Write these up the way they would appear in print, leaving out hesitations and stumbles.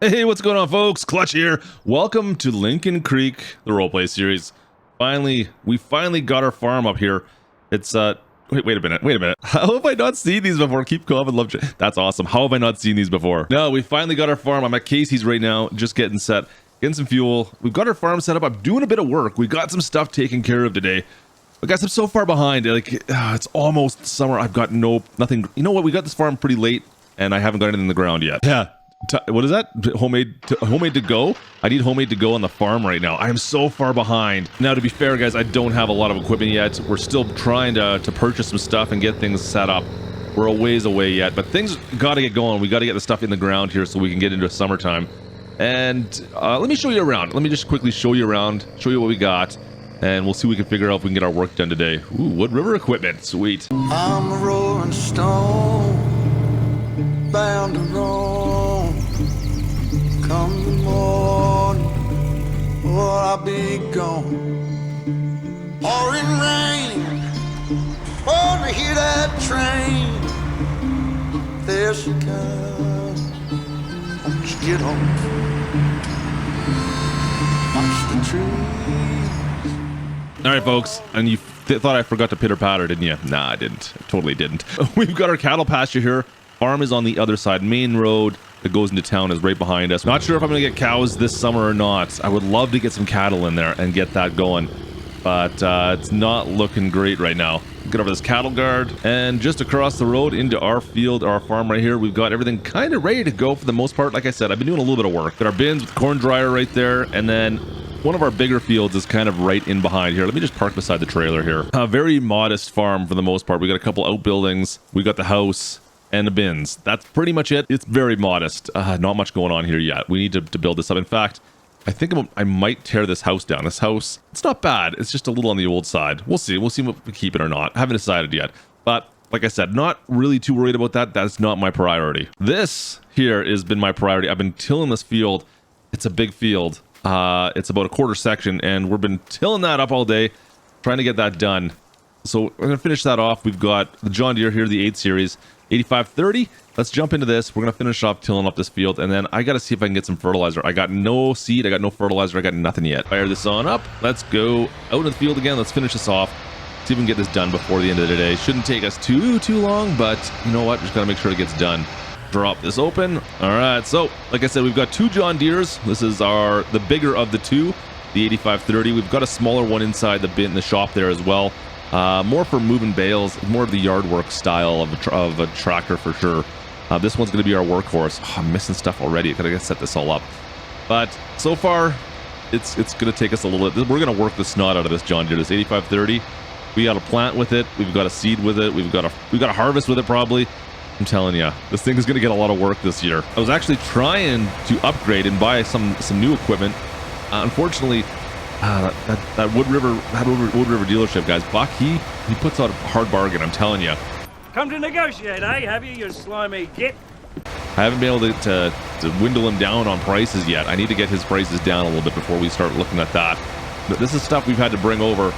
Hey, what's going on, folks? Klutch here. Welcome to Lincoln Creek, the roleplay series. We finally got our farm up here. It's wait a minute. How have I not seen these before? Keep calm and love. That's awesome. How have I not seen these before? No, we finally got our farm. I'm at Casey's right now, just getting set, getting some fuel. We've got our farm set up. I'm doing a bit of work. We got some stuff taken care of today. But guys, I'm so far behind. Like, it's almost summer. I've got nothing. You know what? We got this farm pretty late, and I haven't got anything in the ground yet. Yeah. What is that? Homemade to go? I need homemade to go on the farm right now. I am so far behind. Now, to be fair, guys, I don't have a lot of equipment yet. We're still trying to purchase some stuff and get things set up. We're a ways away yet, but things got to get going. We got to get the stuff in the ground here so we can get into summertime. And let me show you around. Let me just quickly show you around, show you what we got, and we'll see if we can figure out if we can get our work done today. Ooh, Wood River equipment. Sweet. I'm a rolling stone, bound to roam. Come the morning, or I'll be gone. Pouring rain, wanna hear that train. There she comes, won't you get on? Watch the trees. All right, folks, and you thought I forgot to pitter patter, didn't you? Nah, I didn't. I totally didn't. We've got our cattle pasture here. Farm is on the other side. Main road that goes into town is right behind us. Not sure if I'm gonna get cows this summer or not. I would love to get some cattle in there and get that going, but it's not looking great right now. Get over this cattle guard, and just across the road into our field, our farm right here, we've got everything kind of ready to go for the most part. Like I said, I've been doing a little bit of work. Got our bins with the corn dryer right there, and then one of our bigger fields is kind of right in behind here. Let me just park beside the trailer here. A very modest farm for the most part. We got a couple outbuildings. We got the house and the bins. That's pretty much it. It's very modest. Not much going on here yet. We need to build this up. In fact, I think I might tear this house down. This house, it's not bad. It's just a little on the old side. We'll see. We'll see if we keep it or not. I haven't decided yet. But like I said, not really too worried about that. That's not my priority. This here has been my priority. I've been tilling this field. It's a big field. It's about a quarter section, and we've been tilling that up all day, trying to get that done. So we're going to finish that off. We've got the John Deere here, the 8 Series. 8530. Let's jump into this. We're gonna finish off tilling up this field, and then I gotta see if I can get some fertilizer. I got no seed, I got no fertilizer, I got nothing yet. Fire this on up. Let's go out in the field again. Let's finish this off. See if we can get this done before the end of the day. Shouldn't take us too long, but you know what? Just gotta make sure it gets done. Drop this open. All right. So, like I said, we've got 2 John Deeres. This is the bigger of the 2, the 8530. We've got a smaller one inside the bin, the shop there as well. More for moving bales, more of the yard work style of a tractor for sure. This one's going to be our workhorse. Oh, I'm missing stuff already. I gotta set this all up. But so far, it's going to take us a little bit. We're going to work the snot out of this John Deere, this 8530. We got to plant with it. We've got to seed with it. We've got to harvest with it probably. I'm telling you, this thing is going to get a lot of work this year. I was actually trying to upgrade and buy some new equipment. Unfortunately, that Wood River dealership, guys, Buck, he puts out a hard bargain, I'm telling you. Come to negotiate, eh? Have you slimy git? I haven't been able to dwindle him down on prices yet. I need to get his prices down a little bit before we start looking at that. But this is stuff we've had to bring over.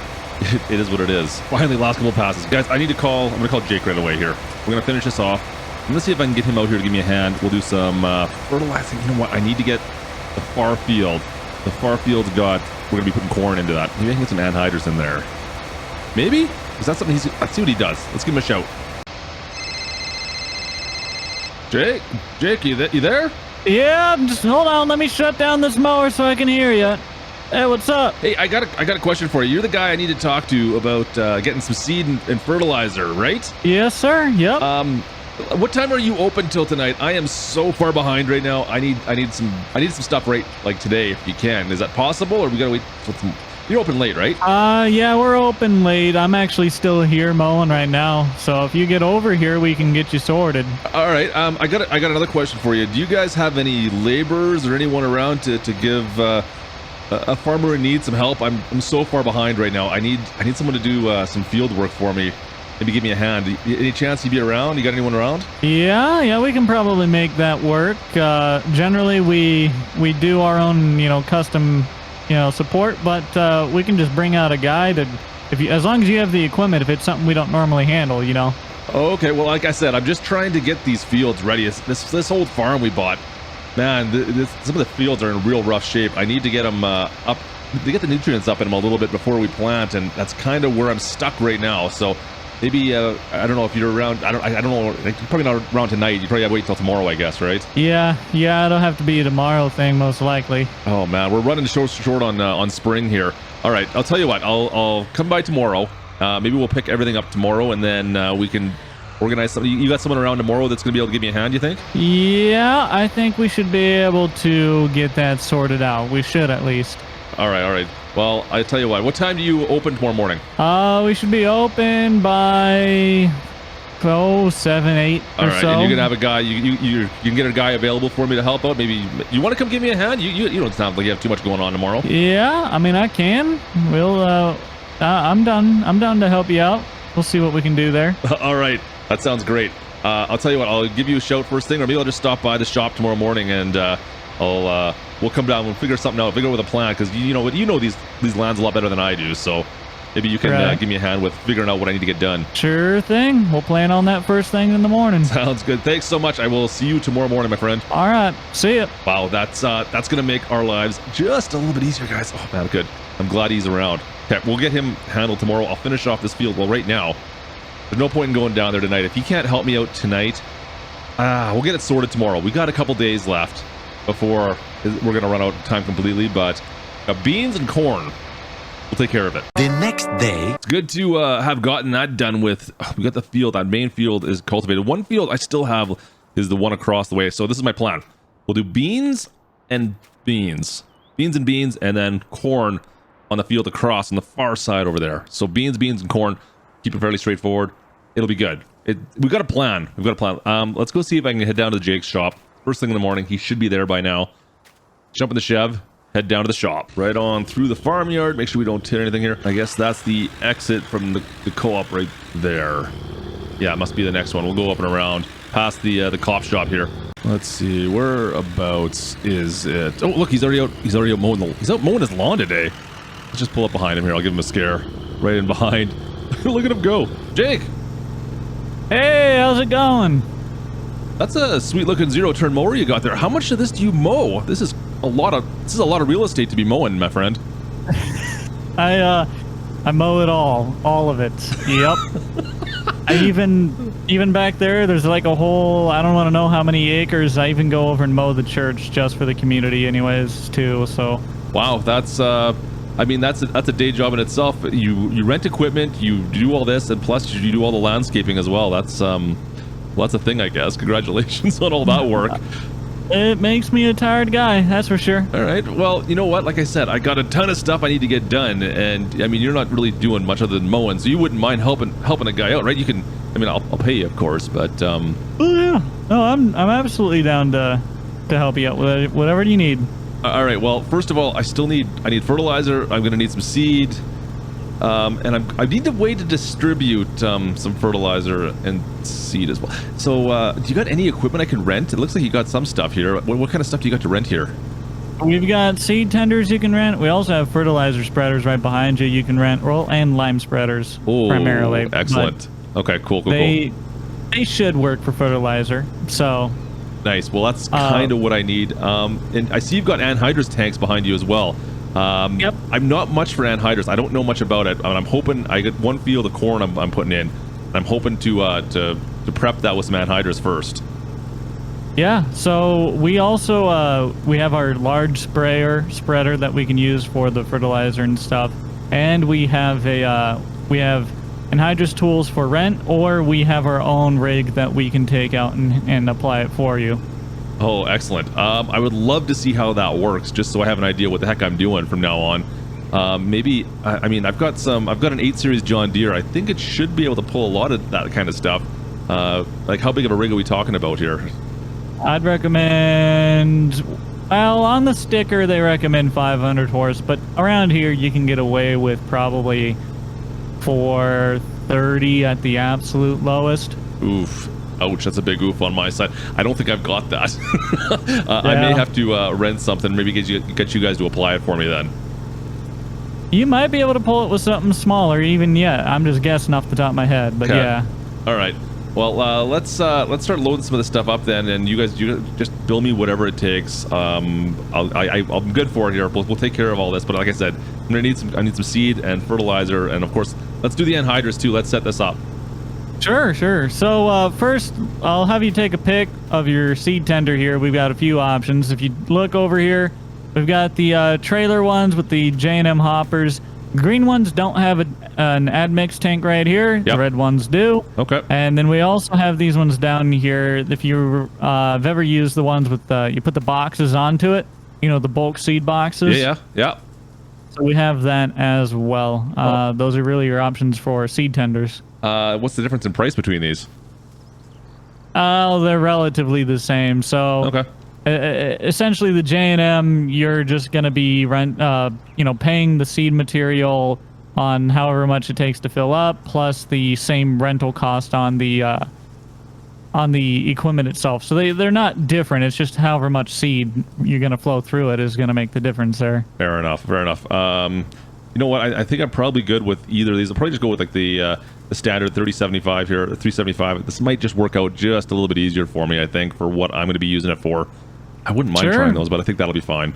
It is what it is. Finally, last couple passes. Guys, I'm going to call Jake right away here. We're going to finish this off. And let's see if I can get him out here to give me a hand. We'll do some fertilizing. You know what? I need to get the far field. The far field's got... We're going to be putting corn into that. Maybe I can get some anhydrous in there. Maybe? Is that something let's see what he does. Let's give him a shout. Jake, you there? Yeah, just hold on. Let me shut down this mower so I can hear you. Hey, what's up? Hey, I got a question for you. You're the guy I need to talk to about getting some seed and fertilizer, right? Yes, sir. Yep. What time are you open till tonight? I am so far behind right now. I need some stuff right like today if you can. Is that possible, or we gotta wait till you're open late, right? Yeah, we're open late. I'm actually still here mowing right now. So if you get over here, we can get you sorted. All right. I got another question for you. Do you guys have any laborers or anyone around to give a farmer in need some help? I'm so far behind right now. I need someone to do some field work for me. Maybe give me a hand. Any chance you'd be around? You got anyone around? Yeah, we can probably make that work. Generally, we do our own, custom, support, but we can just bring out a guy to, as long as you have the equipment, if it's something we don't normally handle, Okay, well, like I said, I'm just trying to get these fields ready. This old farm we bought, Man, some of the fields are in real rough shape. I need to get them up, to get the nutrients up in them a little bit before we plant, and that's kind of where I'm stuck right now. So maybe I don't know if you're around. I don't know. You're probably not around tonight. You probably have to wait till tomorrow, I guess, right? Yeah, it'll have to be a tomorrow thing, most likely. Oh man, we're running short on spring here. All right, I'll tell you what. I'll come by tomorrow. Maybe we'll pick everything up tomorrow, and then we can organize something. You got someone around tomorrow that's going to be able to give me a hand, you think? Yeah, I think we should be able to get that sorted out. We should, at least. All right. Well, I tell you what time do you open tomorrow morning? We should be open by 7, 8 All or right, so. and you're gonna have a guy. You can get a guy available for me to help out. Maybe you want to come give me a hand. You don't sound like you have too much going on tomorrow. Yeah, I mean I can. I'm done to help you out. We'll see what we can do there. All right, that sounds great. I'll tell you what. I'll give you a shout first thing, or maybe I'll just stop by the shop tomorrow morning and we'll come down. We'll figure something out. Figure out with a plan, because you know these lands a lot better than I do. So maybe you can give me a hand with figuring out what I need to get done. Sure thing. We'll plan on that first thing in the morning. Sounds good. Thanks so much. I will see you tomorrow morning, my friend. All right. See ya. Wow, that's gonna make our lives just a little bit easier, guys. Oh man, good. I'm glad he's around. Okay, we'll get him handled tomorrow. I'll finish off this field. Well, right now, there's no point in going down there tonight. If he can't help me out tonight, we'll get it sorted tomorrow. We got a couple days left before we're gonna run out of time completely. But beans and corn, we'll take care of it. The next day, it's good to have gotten that done with. We got the field. That main field is cultivated. One field I still have is the one across the way. So this is my plan. We'll do beans and beans, and then corn on the field across on the far side over there. So beans, and corn. Keep it fairly straightforward. It'll be good. We've got a plan. Let's go see if I can head down to Jake's shop. First thing in the morning. He should be there by now. Jump in the Chev. Head down to the shop. Right on through the farmyard. Make sure we don't hit anything here. I guess that's the exit from the co-op right there. Yeah, it must be the next one. We'll go up and around past the cop shop here. Let's see. Whereabouts is it? Oh, look, he's already out mowing he's out mowing his lawn today. Let's just pull up behind him here. I'll give him a scare. Right in behind. Look at him go. Jake! Hey, how's it going? That's a sweet looking zero-turn mower you got there. How much of this do you mow? This is a lot of real estate to be mowing, my friend. I mow it all of it. Yep. I even back there's like a whole, I don't want to know how many acres. I even go over and mow the church just for the community anyways too. So wow, that's I mean, that's a day job in itself. You rent equipment, you do all this, and plus you do all the landscaping as well. That's a thing, I guess. Congratulations on all that work. It makes me a tired guy, that's for sure. All right. Well, you know what? Like I said, I got a ton of stuff I need to get done, and I mean, you're not really doing much other than mowing, so you wouldn't mind helping a guy out, right? You can. I mean, I'll pay you, of course, but Oh yeah. No, I'm absolutely down to help you out with whatever you need. All right. Well, first of all, I need fertilizer. I'm gonna need some seed, and I need a way to distribute some fertilizer and seed as well. So, do you got any equipment I can rent? It looks like you got some stuff here. What kind of stuff do you got to rent here? We've got seed tenders you can rent. We also have fertilizer spreaders right behind you. You can rent and lime spreaders primarily. Excellent. Okay. Cool. They should work for fertilizer. So. Nice. Well, that's kind of what I need. And I see you've got anhydrous tanks behind you as well. Yep. I'm not much for anhydrous. I don't know much about it. I'm hoping I get one field of corn I'm putting in. I'm hoping to prep that with some anhydrous first. Yeah. So we also we have our large spreader that we can use for the fertilizer and stuff, and we have anhydrous tools for rent, or we have our own rig that we can take out and apply it for you. Oh, excellent. I would love to see how that works, just so I have an idea what the heck I'm doing from now on. Maybe, I mean, I've got an 8 Series John Deere. I think it should be able to pull a lot of that kind of stuff. Like, how big of a rig are we talking about here? I'd recommend, well, on the sticker they recommend 500 horse, but around here you can get away with probably 430 at the absolute lowest. Oof. Ouch, that's a big oof on my side. I don't think I've got that. I may have to rent something, maybe get you guys to apply it for me then. You might be able to pull it with something smaller, even yet. I'm just guessing off the top of my head, but okay. Yeah. All right. Well, let's start loading some of this stuff up then, and you guys just bill me whatever it takes. I'm good for it here. We'll take care of all this. But like I said, I need some seed and fertilizer, and of course, let's do the anhydrous too. Let's set this up. Sure. So first, I'll have you take a pic of your seed tender here. We've got a few options. If you look over here, we've got the trailer ones with the J&M hoppers. Green ones don't have an admix tank right here. Yep. The red ones do. Okay. And then we also have these ones down here. If you have ever used the ones with you put the boxes onto it, you know, the bulk seed boxes. Yeah. So we have that as well. Those are really your options for seed tenders. What's the difference in price between these? They're relatively the same. So Okay. Essentially, the J&M, you're just going to be paying the seed material on however much it takes to fill up, plus the same rental cost on the equipment itself. So they're not different. It's just however much seed you're going to flow through it is going to make the difference there. Fair enough. You know what? I think I'm probably good with either of these. I'll probably just go with like the standard 3075 here, 375. This might just work out just a little bit easier for me, I think, for what I'm going to be using it for. I wouldn't mind trying those, but I think that'll be fine.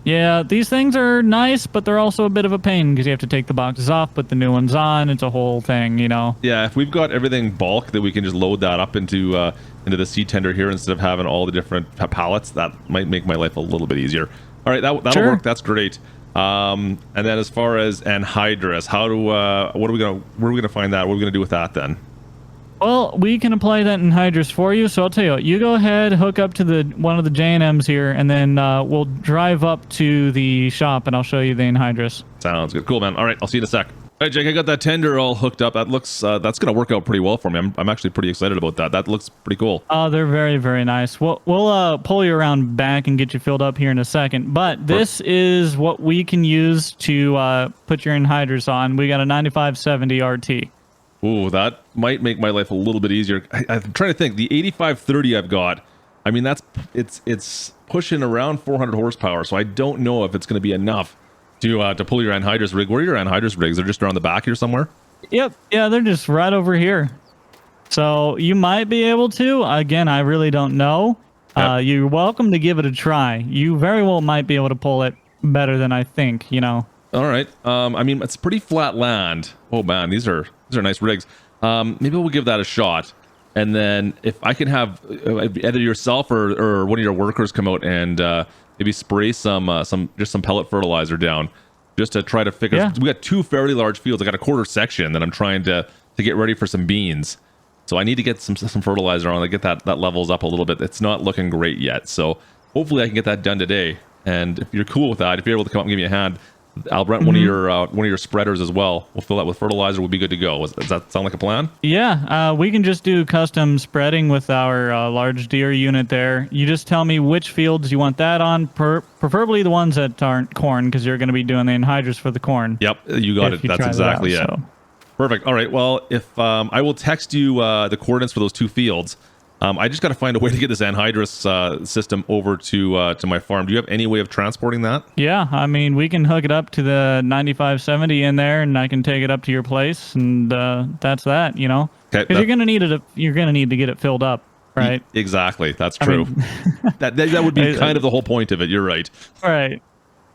Yeah, these things are nice, but they're also a bit of a pain because you have to take the boxes off, put the new ones on. It's a whole thing, you know. Yeah, if we've got everything bulk, that we can just load that up into the seed tender here instead of having all the different pallets, that might make my life a little bit easier. All right, that'll work. That's great. And then as far as anhydrous, where are we gonna find that? What are we gonna do with that then? Well, we can apply that anhydrous for you. So I'll tell you what, you go ahead, hook up to one of the J&Ms here, and then we'll drive up to the shop and I'll show you the anhydrous. Sounds good. Cool, man. All right, I'll see you in a sec. All right, Jake, I got that tender all hooked up. That looks, that's going to work out pretty well for me. I'm actually pretty excited about that. That looks pretty cool. Oh, they're very, very nice. We'll pull you around back and get you filled up here in a second. But this is what we can use to put your anhydrous on. We got a 9570 RT. Ooh, that might make my life a little bit easier. I'm trying to think. The 8530 I've got, I mean, it's pushing around 400 horsepower, so I don't know if it's going to be enough to pull your anhydrous rig. Where are your anhydrous rigs? They're just around the back here somewhere? Yep. Yeah, they're just right over here. So you might be able to. Again, I really don't know. Yep. You're welcome to give it a try. You very well might be able to pull it better than I think, you know. All right. I mean, it's pretty flat land. Oh, man, these are nice rigs. Maybe we'll give that a shot. And then if I can have either yourself or one of your workers come out and maybe spray some pellet fertilizer down just to try to figure. Yeah. We got two fairly large fields. I got a quarter section that I'm trying to get ready for some beans. So I need to get some fertilizer on to get that levels up a little bit. It's not looking great yet. So hopefully I can get that done today. And if you're cool with that, if you're able to come up and give me a hand, I'll rent one of your spreaders as well. We'll fill that with fertilizer. We'll be good to go. Does that sound like a plan? Yeah, we can just do custom spreading with our large deer unit there. You just tell me which fields you want that on, preferably the ones that aren't corn, because you're going to be doing the anhydrous for the corn. Yep, you got it. That's exactly it. So. Perfect. All right. Well, if I will text you the coordinates for those two fields. I just got to find a way to get this anhydrous system over to my farm. Do you have any way of transporting that? Yeah, I mean, we can hook it up to the 9570 in there, and I can take it up to your place, and that's that. You know, because you're gonna need it. You're gonna need to get it filled up, right? Exactly. That's true. I mean, that would be kind of the whole point of it. You're right. All right.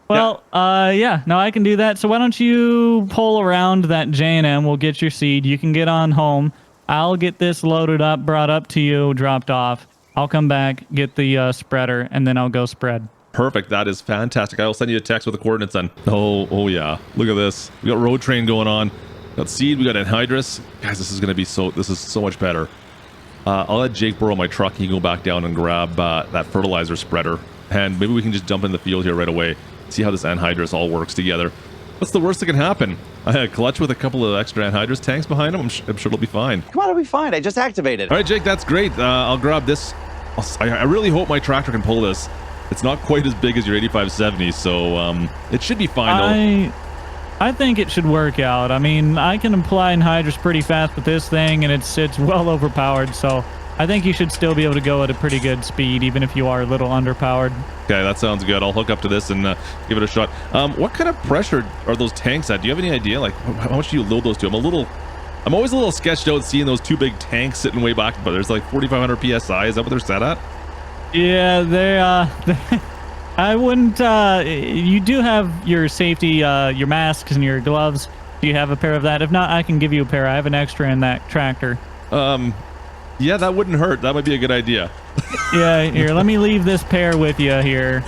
Well, yeah. No, I can do that. So why don't you pull around that J&M? We'll get your seed. You can get on home. I'll get this loaded up, brought up to you, dropped off. I'll come back, get the spreader, and then I'll go spread. Perfect. That is fantastic. I will send you a text with the coordinates then. Oh yeah. Look at this. We got road train going on. We got seed. We got anhydrous. Guys, this is so much better. I'll let Jake borrow my truck. He can go back down and grab that fertilizer spreader, and maybe we can just jump in the field here right away. See how this anhydrous all works together. What's the worst that can happen? I had a Klutch with a couple of extra anhydrous tanks behind him. I'm sure it'll be fine. Come on, it'll be fine. I just activated. All right, Jake, that's great. I'll grab this. I really hope my tractor can pull this. It's not quite as big as your 8570, so it should be fine, though. I think it should work out. I mean, I can apply anhydrous pretty fast with this thing, and it's well overpowered, so I think you should still be able to go at a pretty good speed, even if you are a little underpowered. Okay, that sounds good. I'll hook up to this and give it a shot. What kind of pressure are those tanks at? Do you have any idea? Like, how much do you load those to? I'm a little I'm always a little sketched out seeing those two big tanks sitting way back, but there's like 4,500 psi. Is that what they're set at? Yeah, they I wouldn't. You do have your safety, your masks and your gloves. Do you have a pair of that? If not, I can give you a pair. I have an extra in that tractor. Yeah, that wouldn't hurt. That might be a good idea. Yeah, here, let me leave this pair with you here.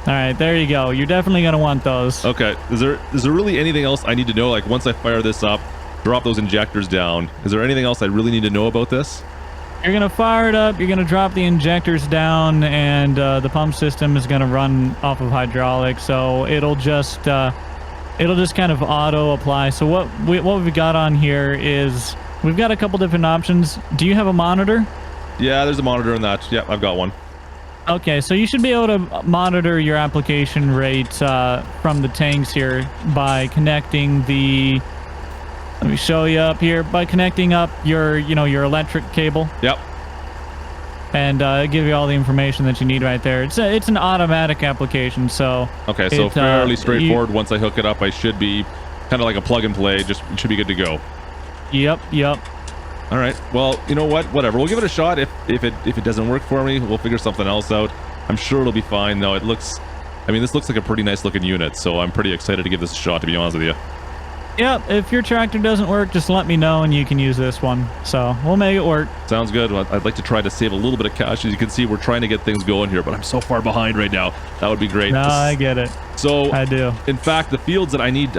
All right, there you go. You're definitely going to want those. Okay. Is there really anything else I need to know? Like, once I fire this up, drop those injectors down, is there anything else I really need to know about this? You're going to fire it up, you're going to drop the injectors down, and the pump system is going to run off of hydraulics, so it'll just kind of auto apply. So what we've got on here is we've got a couple different options. Do you have a monitor? Yeah, there's a monitor in that. Yep, I've got one. Okay, so you should be able to monitor your application rate from the tanks here by connecting the... Let me show you up here. By connecting up your electric cable. Yep. And give you all the information that you need right there. It's an automatic application, so... Okay, so fairly straightforward. Once I hook it up, I should be kind of like a plug and play. Just it should be good to go. Yep. All right. Well, you know what? Whatever. We'll give it a shot. If it doesn't work for me, we'll figure something else out. I'm sure it'll be fine. No, this looks like a pretty nice looking unit, so I'm pretty excited to give this a shot, to be honest with you. Yep. If your tractor doesn't work, just let me know and you can use this one. So we'll make it work. Sounds good. Well, I'd like to try to save a little bit of cash. As you can see, we're trying to get things going here, but I'm so far behind right now. That would be great. No, I get it. So I do. In fact, the fields that I need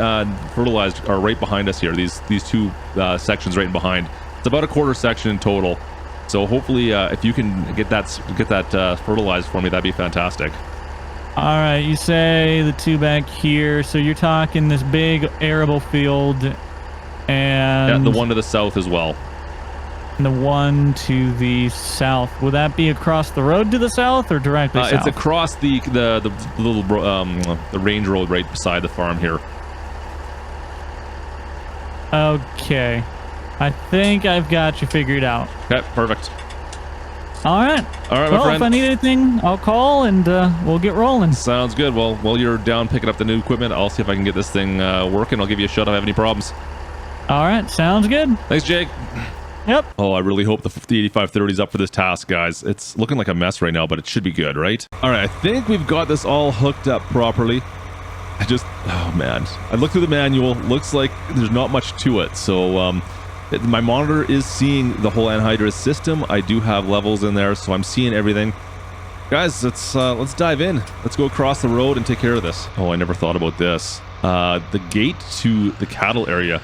fertilized are right behind us here. These two sections right behind. It's about a quarter section in total. So hopefully, if you can get that fertilized for me, that'd be fantastic. All right, you say the two back here. So you're talking this big arable field, and the one to the south as well. And the one to the south. Would that be across the road to the south or directly south? It's across the little the range road right beside the farm here. Okay. I think I've got you figured out. Okay, perfect. All right, my well, friend. if I need anything, I'll call and we'll get rolling. Sounds good. Well, while you're down picking up the new equipment, I'll see if I can get this thing working. I'll give you a shot if I have any problems. All right, sounds good. Thanks, Jake. Yep. Oh, I really hope the 8530 is up for this task, guys. It's looking like a mess right now, but it should be good, right? All right, I think we've got this all hooked up properly. Oh man, I looked through the manual. Looks like there's not much to it. So my monitor is seeing the whole anhydrous system. I do have levels in there, so I'm seeing everything. Guys, let's dive in. Let's go across the road and take care of this. Oh, I never thought about this. The gate to the cattle area,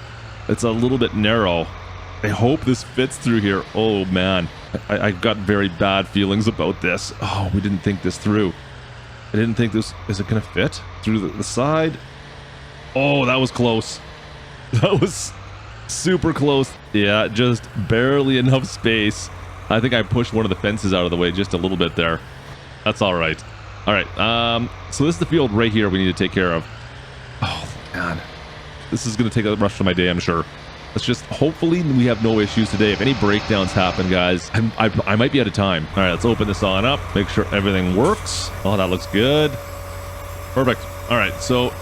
it's a little bit narrow. I hope this fits through here. Oh man, I've got very bad feelings about this. Oh, we didn't think this through. I didn't think this, is it gonna fit through the side? Oh, that was close. That was super close. Yeah, just barely enough space. I think I pushed one of the fences out of the way just a little bit there. That's all right. All right, so this is the field right here we need to take care of. Oh man, this is gonna take the rest of my day, I'm sure. Let's just, hopefully we have no issues today. If any breakdowns happen, guys, I might be out of time. All right, let's open this on up, make sure everything works. Oh, that looks good. Perfect. All right, so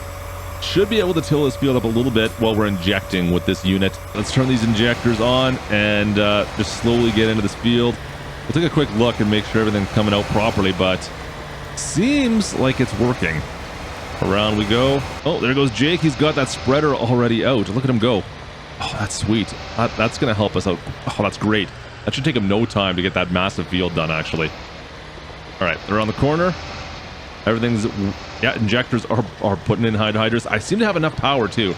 should be able to till this field up a little bit while we're injecting with this unit. Let's turn these injectors on and just slowly get into this field. We'll take a quick look and make sure everything's coming out properly, but seems like it's working. Around we go. Oh, there goes Jake. He's got that spreader already out. Look at him go. Oh, that's sweet. That's going to help us out. Oh, that's great. That should take him no time to get that massive field done, actually. All right, they're on the corner. Everything's... Yeah, injectors are putting in hydrous. I seem to have enough power, too.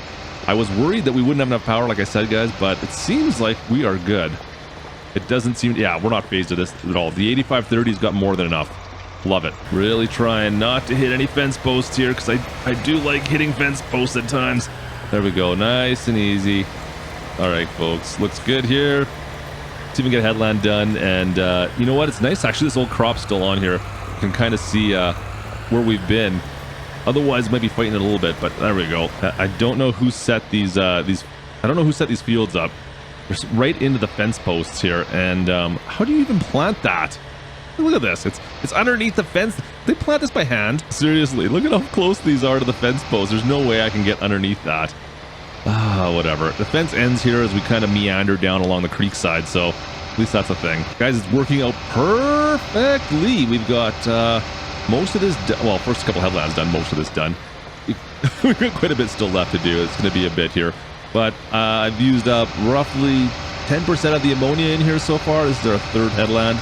I was worried that we wouldn't have enough power, like I said, guys, but it seems like we are good. It doesn't seem... Yeah, we're not phased to this at all. The 8530's got more than enough. Love it. Really trying not to hit any fence posts here, because I do like hitting fence posts at times. There we go. Nice and easy. All right, folks, looks good here. Let's even get a headland done. And you know what? It's nice, actually, this old crop's still on here. You can kind of see where we've been. Otherwise, might be fighting it a little bit, but there we go. I don't know who set these. I don't know who set these fields up. They're right into the fence posts here. And how do you even plant that? Look at this. It's underneath the fence. They plant this by hand. Seriously, look at how close these are to the fence posts. There's no way I can get underneath that. Whatever. The fence ends here as we kind of meander down along the creek side, so at least that's a thing. Guys, it's working out perfectly. We've got most of this well, first couple headlands done, most of this done. We've got quite a bit still left to do. It's going to be a bit here. But I've used up roughly 10% of the ammonia in here so far. This is our third headland.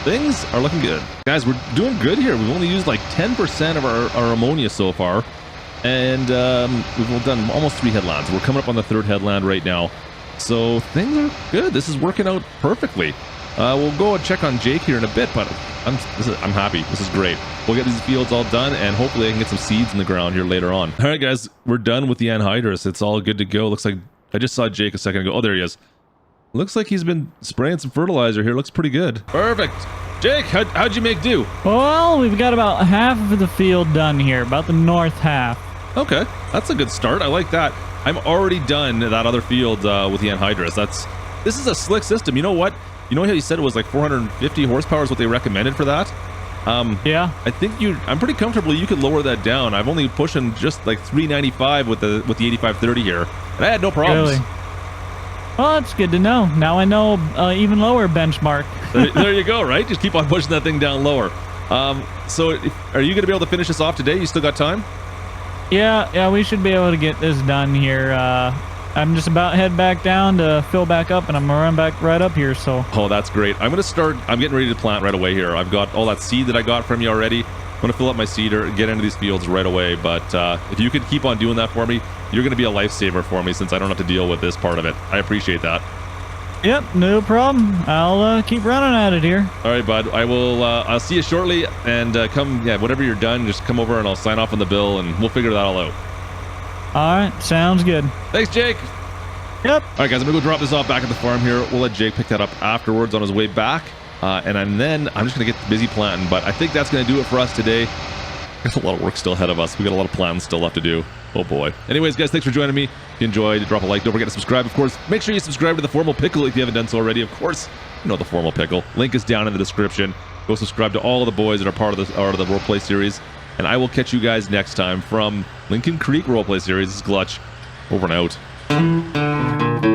Things are looking good. Guys, we're doing good here. We've only used like 10% of our ammonia so far. And we've done almost 3 headlands. We're coming up on the 3rd headland right now. So things are good. This is working out perfectly. We'll go and check on Jake here in a bit, but I'm happy. This is great. We'll get these fields all done, and hopefully I can get some seeds in the ground here later on. All right, guys, we're done with the anhydrous. It's all good to go. Looks like I just saw Jake a second ago. Oh, there he is. Looks like he's been spraying some fertilizer here. Looks pretty good. Perfect. Jake, how'd you make do? Well, we've got about half of the field done here, about the north half. Okay, that's a good start. I like that. I'm already done that other field with the anhydrous. This is a slick system. You know what? You know how you said it was like 450 horsepower is what they recommended for that? Yeah. I think I'm pretty comfortable you could lower that down. I've only pushing just like 395 with the 8530 here, and I had no problems. Really? Well, that's good to know. Now I know even lower benchmark. There you go, right? Just keep on pushing that thing down lower. So are you going to be able to finish this off today? You still got time? Yeah, we should be able to get this done here. I'm just about to head back down to fill back up, and I'm gonna run back right up here, so. Oh, that's great. I'm getting ready to plant right away here. I've got all that seed that I got from you already. I'm gonna fill up my seeder and get into these fields right away, but if you could keep on doing that for me, you're gonna be a lifesaver for me since I don't have to deal with this part of it. I appreciate that. Yep, no problem. I'll keep running at it here. All right, bud. I'll see you shortly, and whenever you're done, just come over and I'll sign off on the bill, and we'll figure that all out. All right, sounds good. Thanks, Jake. Yep. All right, guys, I'm gonna go drop this off back at the farm here. We'll let Jake pick that up afterwards on his way back, and then I'm just gonna get busy planting. But I think that's gonna do it for us today. There's a lot of work still ahead of us. We got a lot of plans still left to do. Oh boy. Anyways, guys, thanks for joining me. If you enjoyed, drop a like. Don't forget to subscribe, of course. Make sure you subscribe to the Formal Pickle if you haven't done so already. Of course, you know the Formal Pickle. Link is down in the description. Go subscribe to all of the boys that are part of the Roleplay series. And I will catch you guys next time from Lincoln Creek Roleplay series. This is Klutch. Over and out.